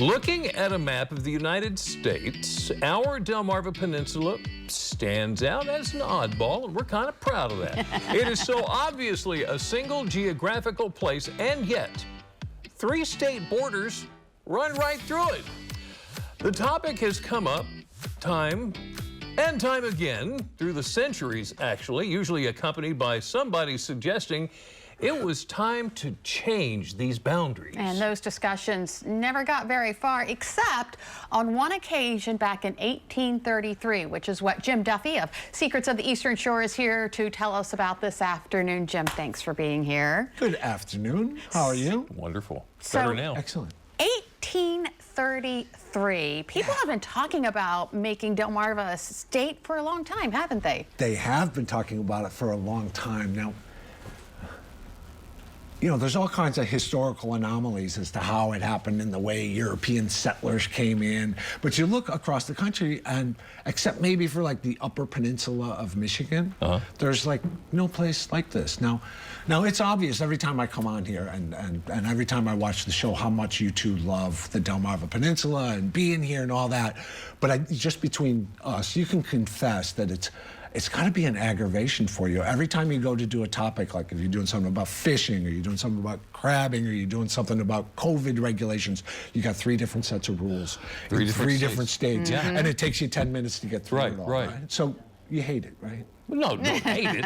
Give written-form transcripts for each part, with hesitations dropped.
Looking at a map of the United States, our Delmarva Peninsula stands out as an oddball, and we're kind of proud of that. It is so obviously a single geographical place, and yet 3 state borders run right through it. The topic has come up time and time again through the centuries, actually, usually accompanied by somebody suggesting it was time to change these boundaries. And those discussions never got very far, except on one occasion back in 1833, which is what Jim Duffy of Secrets of the Eastern Shore is here to tell us about this afternoon. Jim, thanks for being here. Good afternoon. How are you? Wonderful. Better now. Excellent. 1833. People have been talking about making Delmarva a state for a long time, haven't they? They have been talking about it for a long time. Now, you know, there's all kinds of historical anomalies as to how it happened and the way European settlers came in. But you look across the country, and except maybe for like the Upper Peninsula of Michigan, there's like no place like this. Now it's obvious every time I come on here and every time I watch the show how much you two love the Delmarva Peninsula and being here and all that. But just between us, you can confess that it's got to be an aggravation for you. Every time you go to do a topic, like if you're doing something about fishing, or you're doing something about crabbing, or you're doing something about COVID regulations, you got 3 different sets of rules in 3 different states. Yeah. And it takes you 10 minutes to get through it all, right? So you hate it, right? No, don't hate it.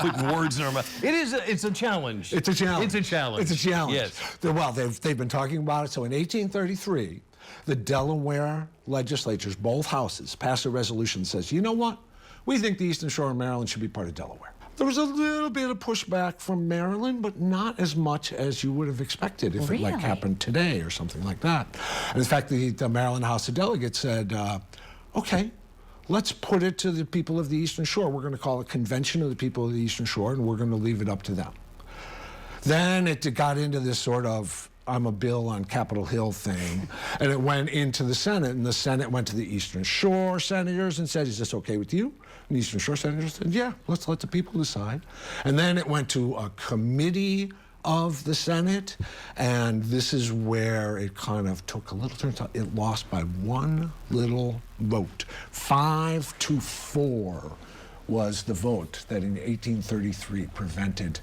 Putting words in our mouth. It's a challenge. It's a challenge. It's a challenge. It's a challenge. Yes. Well, they've been talking about it. So in 1833, the Delaware legislatures, both houses, passed a resolution that says, you know what? We think the Eastern Shore of Maryland should be part of Delaware. There was a little bit of pushback from Maryland, but not as much as you would have expected if it like happened today or something like that. And in fact, the Maryland House of Delegates said, okay, let's put it to the people of the Eastern Shore. We're going to call it Convention of the People of the Eastern Shore, and we're going to leave it up to them. Then it got into this sort of I'm a bill on Capitol Hill thing, and it went into the Senate, and the Senate went to the Eastern Shore senators and said, is this okay with you? And the Eastern Shore senators said, yeah, let's let the people decide. And then it went to a committee of the Senate, and this is where it kind of took a little turn. It lost by 1 little vote. 5-4 was the vote that in 1833 prevented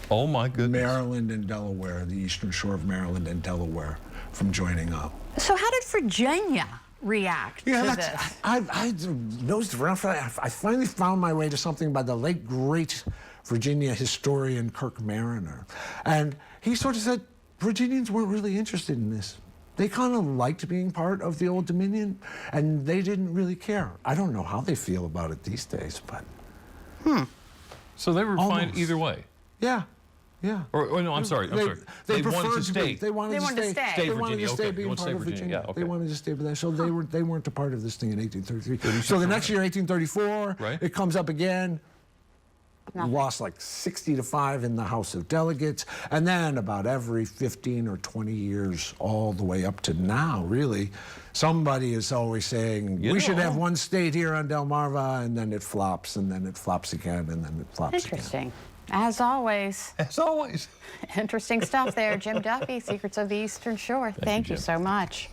oh my goodness. Maryland and Delaware, the Eastern Shore of Maryland and Delaware, from joining up. So how did Virginia react to this? I nosed around for that. I finally found my way to something by the late, great Virginia historian Kirk Mariner. And he sort of said, Virginians weren't really interested in this. They kind of liked being part of the Old Dominion, and they didn't really care. I don't know how they feel about it these days, but... So they were fine either way? Yeah. Yeah. Or no, I'm sorry. They wanted to stay. They wanted to stay. Stay They wanted to stay being part of Virginia. Yeah, okay. They wanted to stay with that. So they weren't a part of this thing in 1833. So the next year, 1834, it comes up again. Lost like 60-5 in the House of Delegates, and then about every 15 or 20 years, all the way up to now, really, somebody is always saying we should have 1 state here on Delmarva, and then it flops, and then it flops again, and then it flops again. Interesting. As always. As always. Interesting stuff there. Jim Duffy, Secrets of the Eastern Shore. Thank you so much.